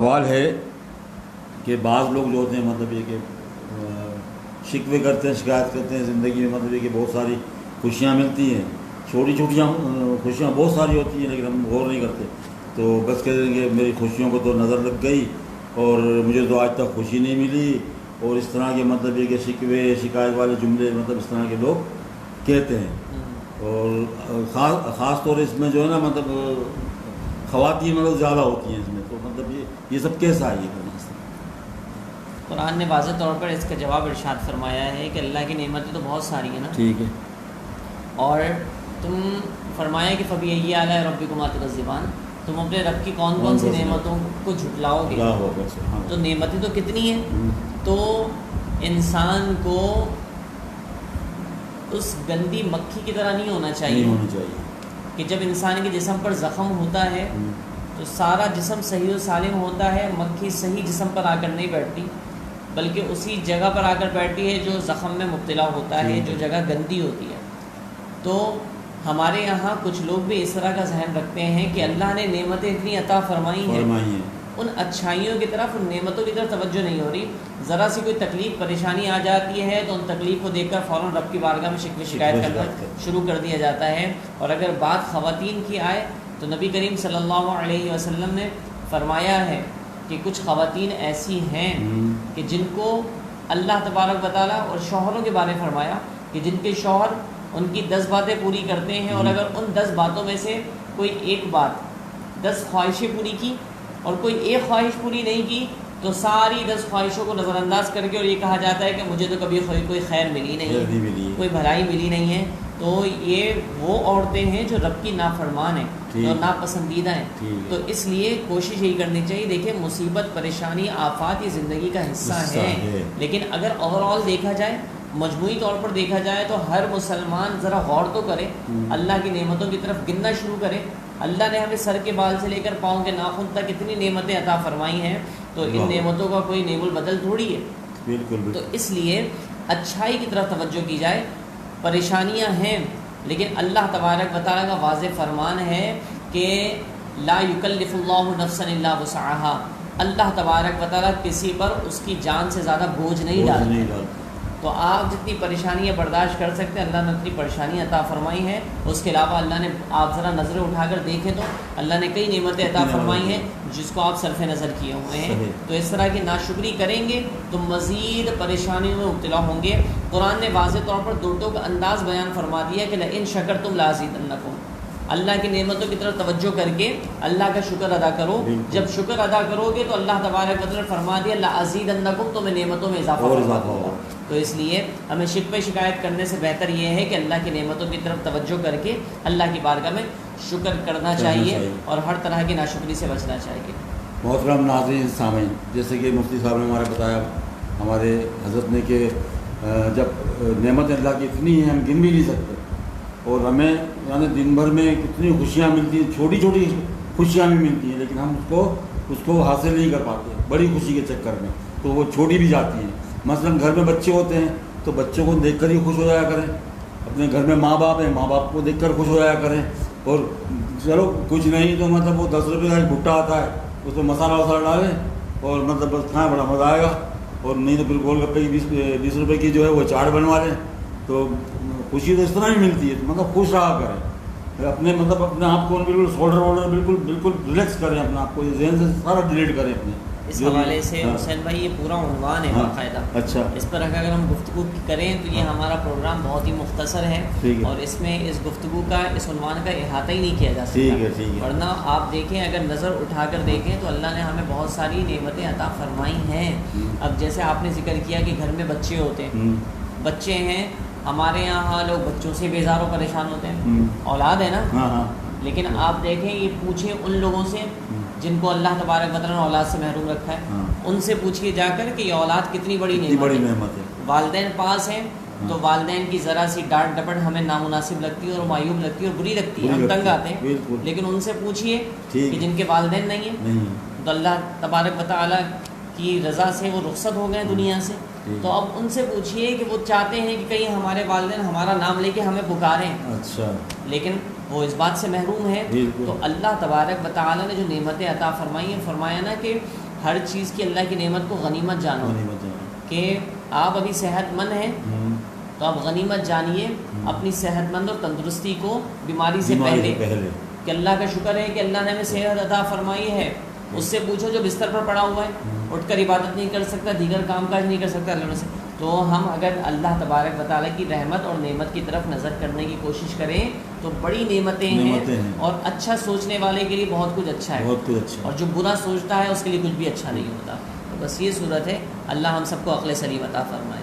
سوال ہے کہ بعض لوگ جو ہوتے ہیں مطلب یہ کہ شکوے کرتے ہیں، شکایت کرتے ہیں زندگی میں، مطلب یہ کہ بہت ساری خوشیاں ملتی ہیں، چھوٹی چھوٹیاں خوشیاں بہت ساری ہوتی ہیں لیکن ہم غور نہیں کرتے، تو بس کہہ دیں گے میری خوشیوں کو تو نظر لگ گئی اور مجھے تو آج تک خوشی نہیں ملی، اور اس طرح کے مطلب یہ کہ شکوے شکایت والے جملے مطلب اس طرح کے لوگ کہتے ہیں، اور خاص طور اس میں جو ہے نا مطلب خواتین مطلب زیادہ ہوتی ہیں اس میں، تو مطلب یہ سب کیسا ہے یہ کرنا؟ قرآن نے واضح طور پر اس کا جواب ارشاد فرمایا ہے کہ اللہ کی نعمتیں تو بہت ساری ہیں نا، ٹھیک ہے، اور تم فرمایا کہ فبأي آلاء ربكما تكذبان، تم اپنے رب کی کون کون سی نعمتوں کو جھٹلاؤ گے، تو نعمتیں تو کتنی ہیں، تو انسان کو اس گندی مکھی کی طرح نہیں ہونا چاہیے کہ جب انسان کے جسم پر زخم ہوتا ہے تو سارا جسم صحیح و سالم ہوتا ہے، مکھی صحیح جسم پر آ کر نہیں بیٹھتی بلکہ اسی جگہ پر آ کر بیٹھتی ہے جو زخم میں مبتلا ہوتا ہے، جو جگہ گندی ہوتی ہے۔ تو ہمارے یہاں کچھ لوگ بھی اس طرح کا ذہن رکھتے ہیں کہ اللہ نے نعمتیں اتنی عطا فرمائی ہیں، ان اچھائیوں کی طرف، ان نعمتوں کی طرف توجہ نہیں ہو رہی، ذرا سی کوئی تکلیف پریشانی آ جاتی ہے تو ان تکلیف کو دیکھ کر فوراً رب کی بارگاہ میں شکوے شکایت کرنا شروع کر دیا جاتا ہے۔ اور اگر بات خواتین کی آئے تو نبی کریم صلی اللہ علیہ وسلم نے فرمایا ہے کہ کچھ خواتین ایسی ہیں کہ جن کو اللہ تبارک و تعالیٰ، اور شوہروں کے بارے میں فرمایا کہ جن کے شوہر ان کی 10 باتیں پوری کرتے ہیں، اور اگر ان 10 باتوں میں سے کوئی ایک بات 10 خواہشیں پوری کی اور کوئی ایک خواہش پوری نہیں کی تو ساری 10 خواہشوں کو نظر انداز کر کے، اور یہ کہا جاتا ہے کہ مجھے تو کبھی کوئی خیر ملی نہیں ہے، کوئی بھلائی ملی نہیں ہے، تو یہ وہ عورتیں ہیں جو رب کی نافرمان ہیں اور ناپسندیدہ ہیں۔ تو اس لیے کوشش یہی کرنی چاہیے، دیکھیں مصیبت پریشانی آفات یہ زندگی کا حصہ ہے، لیکن اگر اوور آل دیکھا جائے، مجموعی طور پر دیکھا جائے تو ہر مسلمان ذرا غور تو کرے، اللہ کی نعمتوں کی طرف گننا شروع کرے۔ اللہ نے ہمیں سر کے بال سے لے کر پاؤں کے ناخن تک اتنی نعمتیں عطا فرمائی ہیں، تو ان نعمتوں کا کوئی نعم البدل تھوڑی ہے۔ بالکل۔ تو اس لیے اچھائی کی طرف توجہ کی جائے۔ پریشانیاں ہیں لیکن اللہ تبارک و تعالیٰ کا واضح فرمان ہے کہ لا یکلف اللہ نفسا الا وسعها، اللہ تبارک و تعالیٰ کسی پر اس کی جان سے زیادہ بوجھ نہیں ڈالتا، تو آپ جتنی پریشانیاں برداشت کر سکتے ہیں اللہ نے اتنی پریشانیاں عطا فرمائی ہیں۔ اس کے علاوہ اللہ نے، آپ ذرا نظریں اٹھا کر دیکھیں تو اللہ نے کئی نعمتیں عطا فرمائی ہیں جس کو آپ صرف نظر کیے ہوئے ہیں، تو اس طرح کی ناشکری کریں گے تو مزید پریشانیوں میں مبتلا ہوں گے۔ قرآن نے واضح طور پر دوٹوں کا انداز بیان فرما دیا کہ لئن شکرتم لازیدنکم، اللہ کی نعمتوں کی طرف توجہ کر کے اللہ کا شکر ادا کرو، جب شکر ادا کرو گے تو اللہ تبارک و تعالیٰ نے فرما دیا لازیدنکم، تمہیں نعمتوں میں اضافہ ہوگا۔ تو اس لیے ہمیں شکوے شکایت کرنے سے بہتر یہ ہے کہ اللہ کی نعمتوں کی طرف توجہ کر کے اللہ کی بارگاہ میں شکر کرنا چاہیے اور ہر طرح کی ناشکری سے بچنا چاہیے۔ محترم ناظرین سامعین، جیسے کہ مفتی صاحب نے ہمارا بتایا، ہمارے حضرت نے، کہ جب نعمت اللہ کی اتنی ہیں ہم گن بھی نہیں سکتے، اور ہمیں یعنی دن بھر میں کتنی خوشیاں ملتی ہیں، چھوٹی چھوٹی خوشیاں بھی ملتی ہیں لیکن ہم اس کو حاصل نہیں کر پاتے بڑی خوشی کے چکر میں، تو وہ چھوٹی بھی جاتی ہیں۔ مثلا گھر میں بچے ہوتے ہیں تو بچوں کو دیکھ کر ہی خوش ہو جایا کریں، اپنے گھر میں ماں باپ ہیں، ماں باپ کو دیکھ کر خوش ہو جایا کریں، اور چلو کچھ نہیں تو مطلب وہ 10 روپے کا ایک بھٹا آتا ہے اس میں مسالہ وسالہ ڈالیں اور مطلب بس کھائیں، بڑا مزہ آئے گا، اور نہیں تو پھر گول گپے کی 20 روپے کی جو ہے وہ چاٹ بنوا لیں، تو خوشی تو اس طرح ہی ملتی ہے۔ مطلب خوش رہا کریں، اپنے آپ کو بالکل شولڈر وولڈر بالکل ریلیکس کریں، اپنے آپ کو ذہن سے سارا ڈیلیٹ کریں اپنے اس حوالے سے۔ حسین بھائی یہ پورا عنوان ہے باقاعدہ، اچھا، اس پر اگر ہم گفتگو کریں تو یہ ہمارا پروگرام بہت ہی مختصر ہے اور اس میں اس گفتگو کا، اس عنوان کا احاطہ ہی نہیں کیا جا سکتا، ورنہ آپ دیکھیں اگر نظر اٹھا کر دیکھیں تو اللہ نے ہمیں بہت ساری نعمتیں عطا فرمائی ہیں۔ اب جیسے آپ نے ذکر کیا کہ گھر میں بچے ہوتے ہیں، بچے ہیں، ہمارے یہاں لوگ بچوں سے بیزار و پریشان ہوتے ہیں، اولاد ہے نا، لیکن آپ دیکھیں یہ پوچھیں ان لوگوں سے جن کو اللہ تبارک و تعالیٰ نے اولاد سے محروم رکھا ہے، ان سے پوچھیے جا کر کہ یہ اولاد کتنی بڑی نعمت ہے۔ والدین پاس ہیں تو والدین کی ذرا سی ڈانٹ ڈپٹ ہمیں نامناسب لگتی ہے اور معیوب لگتی ہے اور بری لگتی ہے، ہم تنگ آتے ہیں، لیکن ان سے پوچھیے کہ جن کے والدین نہیں ہیں تو اللہ تبارک و تعالیٰ کی رضا سے وہ رخصت ہو گئے دنیا سے، تو اب ان سے پوچھیے کہ وہ چاہتے ہیں کہ کہیں ہمارے والدین ہمارا نام لے کے ہمیں پکاریں، اچھا، لیکن وہ اس بات سے محروم ہے۔ تو اللہ تبارک و تعالیٰ نے جو نعمتیں عطا فرمائی ہیں، فرمایا نا کہ ہر چیز کی اللہ کی نعمت کو غنیمت جانو کہ آپ ابھی صحت مند ہیں تو آپ غنیمت جانیے اپنی صحت مند اور تندرستی کو بیماری سے پہلے کہ اللہ کا شکر ہے کہ اللہ نے ہمیں صحت عطا فرمائی ہے. اس سے پوچھو جو بستر پر پڑا ہوا ہے, اٹھ کر عبادت نہیں کر سکتا, دیگر کام کاج نہیں کر سکتا اللہ سے, تو ہم اگر اللہ تبارک و تعالیٰ کی رحمت اور نعمت کی طرف نظر کرنے کی کوشش کریں تو بڑی نعمتیں ہیں اور اچھا سوچنے والے کے لیے بہت کچھ اچھا ہے, اور جو برا سوچتا ہے اس کے لیے کچھ بھی اچھا نہیں ہوتا. تو بس یہ صورت ہے. اللہ ہم سب کو عقل سلیم عطا فرمائے.